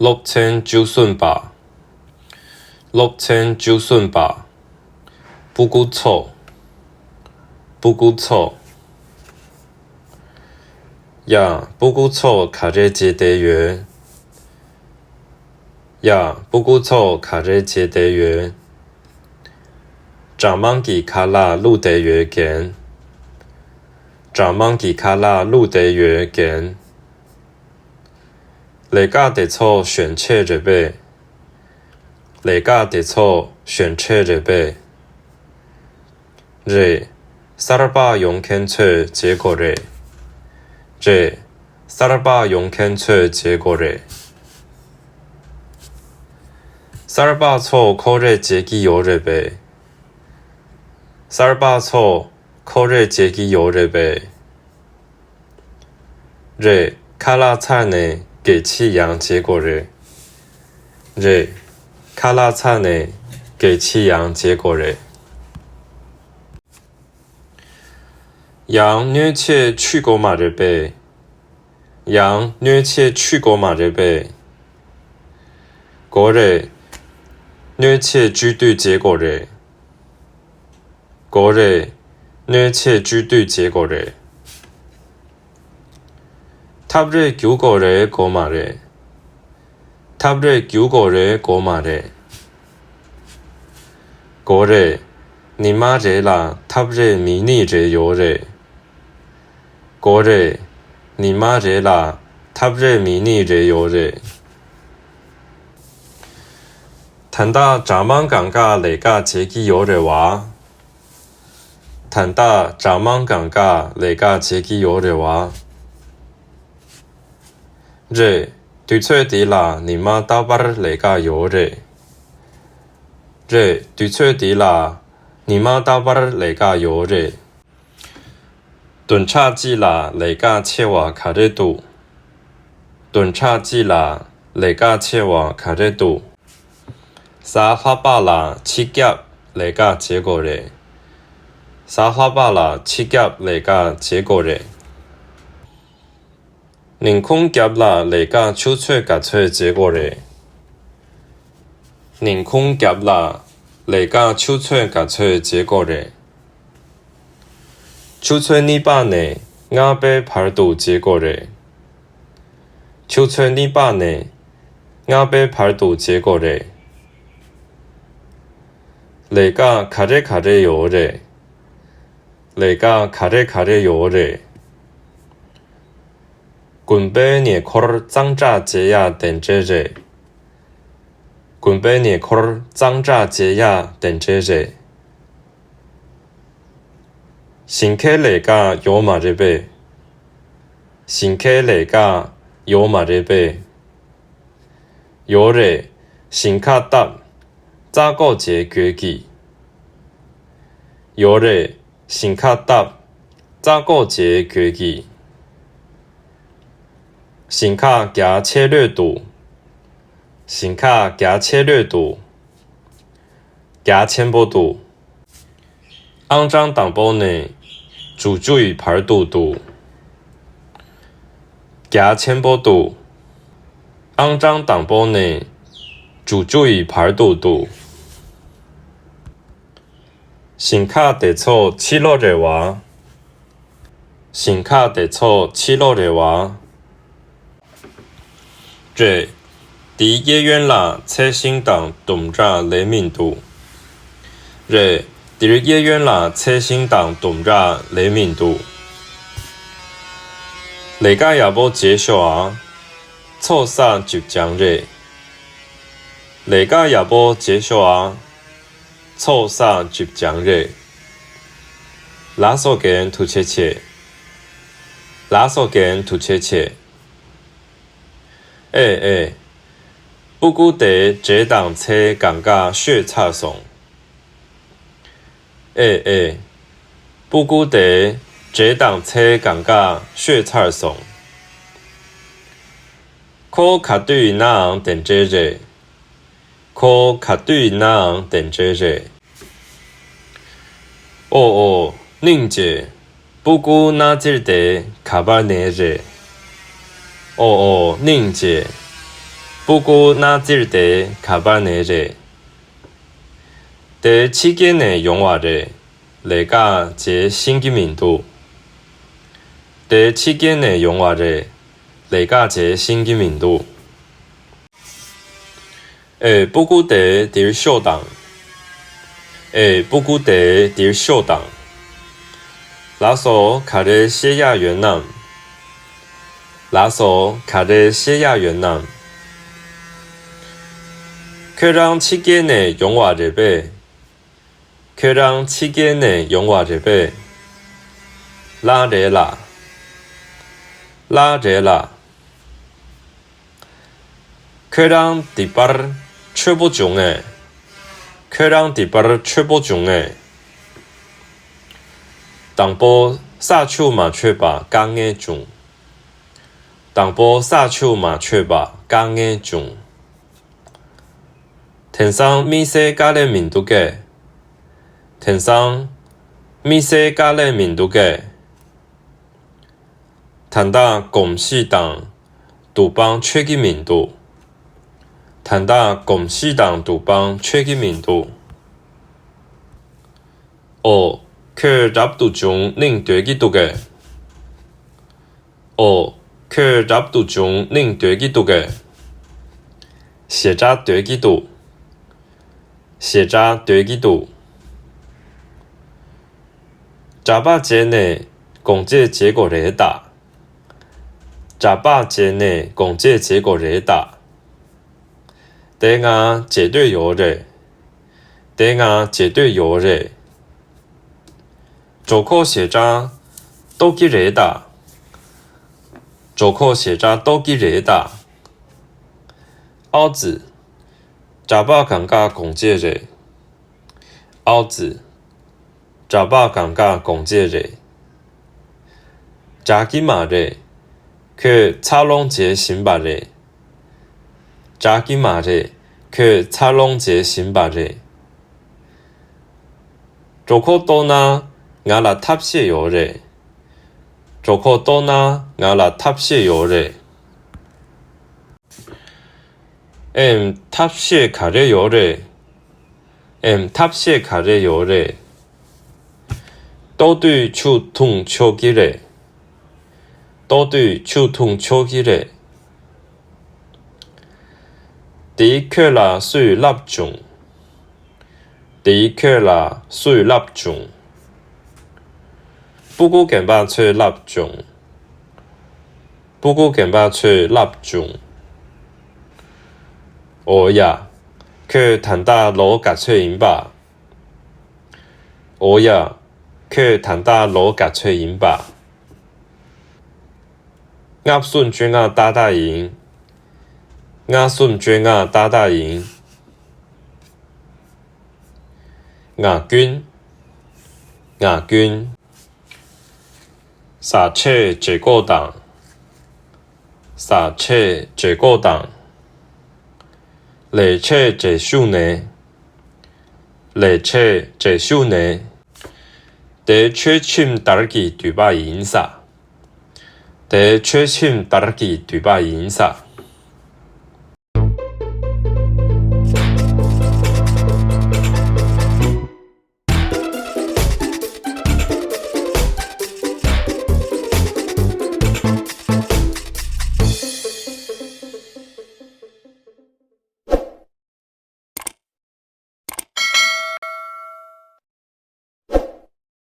6천 주순바6천 주순바 부구초 부구초 야 부구초 가레제대회 야 부구초 가레제대회 장만기卡拉路德约根长芒吉卡拉路德约根雷嘎得错选切着背雷嘎得错选切着背这萨尔巴用肯切结果嘞这萨尔巴用肯切结果嘞萨尔巴错口热结基有着背萨尔巴错口热结基有着背这卡拉菜呢给气阳结果嘞这卡拉菜呢给气阳结果嘞羊虐切去过马着背羊虐切去过马着背果嘞虐切居对结果嘞果嘞虐切居对结果嘞탑레 교거레 고마레 탑레 교거레 고마레 고레 니마레라 탑레 미니레 요레 고레 니마레라 탑레 미니레 요레 탄다 자만강가 레가 제기 요레와 탄다 자만강가 레가 제기 요레와这对错的啦，你妈打巴儿那个药这，这对错的啦，你妈打巴儿那个药这，顿差记啦那个切瓦卡热度，顿差记啦那个切瓦卡热度，沙花巴啦七夹那个结果嘞，沙花巴啦七夹那个结果嘞。宁空夹啦，那个秋吹夹吹结果嘞。宁空夹啦，那个秋吹夹吹结果嘞。秋吹你把呢，我被拍度结果嘞。秋吹你把呢，我被拍度结果嘞。那个卡热卡热有嘞，那个卡热卡热有嘞。滚贝涅科尔脏炸节呀等这这，滚贝涅科尔脏炸节呀等这这，新开那个有马这贝，新开那个有马这贝，有嘞新卡达咋个节决议，有嘞新卡达咋个节决议。新卡加切略度，新卡加切略度，加千波度，肮脏当波呢，主注意排度度，加千波度，肮脏当波呢，主注意排度度，新卡得错七落热娃，新卡得错七落热娃。这第一院啦，财新党东查雷民度。这第一院啦，财新党东查雷民度。那个也无介绍啊，错杀就讲这。那个也无介绍啊，错杀就讲这。拉索根土切切，拉索根土切切。不顾得这档车感觉血擦送。不顾得这档车感觉血擦送。可卡对那样等这这，可卡对那样等这这。宁姐，不顾那只的卡巴内这。宁姐。 보고 나질 때 가봐내래. 내 치킨의 영화를 내가 제 신기민도. 내 치킨의 영화를 내가 제 신기민도. 보고 때 딜 쇼당. 보고 때 딜 쇼당. 라서 가르 시야越南. 라서 가르 시야越南. 그랑 치킨의 영화를 배. 그랑 치킨의 영화를 배. 라레라. 라레라. 그랑 디바르 최보 중에. 그랑 디바르 최보 중에. 당보 사추마 최바 강의 중. 당보 사추마 최바 강의 중.天上 미세 가레 민두게.天上 미세 가레 민두게. 단다 공시당 두방 최기민도. 단다 공시당 두방 최기민도. 그 잡두 중 닝되기도게. 그 잡두 중 닝되기도게. 写扎되기도. 写扎되기도. 자바제네 공제结果를打. 자바제네 공제 结果를打. 내가 제队友를. 내가 제队友를. 조코 写扎 도기를打. 조코 写扎 도기를打. 凹子 자바 감가 공제를. 凹子 자바 감가 공제를. 자기 말을 그 차롱제 신발을. 자기 말을 그 차롱제 신발을. 조코 또나 ngala 탑시요래. 조코 또나 ngala 탑시요래. 탑시에 가래요래. 탑시에 가래요래. 또들 추통 초기래. 또들 추통 초기래. 디케라 수이 납중. 디케라 수이 납중. 不过减半吹蜡种。不过减半吹蜡种。呀，그 단다 로 가체 인바. 야, 그 단다 로 가체 인바. 압순 쥐가 따다잉. 압순 쥐가 따다잉. 군. 사체 제거당. 사체 제거당. 레체 제슈네. 레체 제슈네. 대최침 따르기 뒤바 인사. 대최침 따르기 뒤바 인사.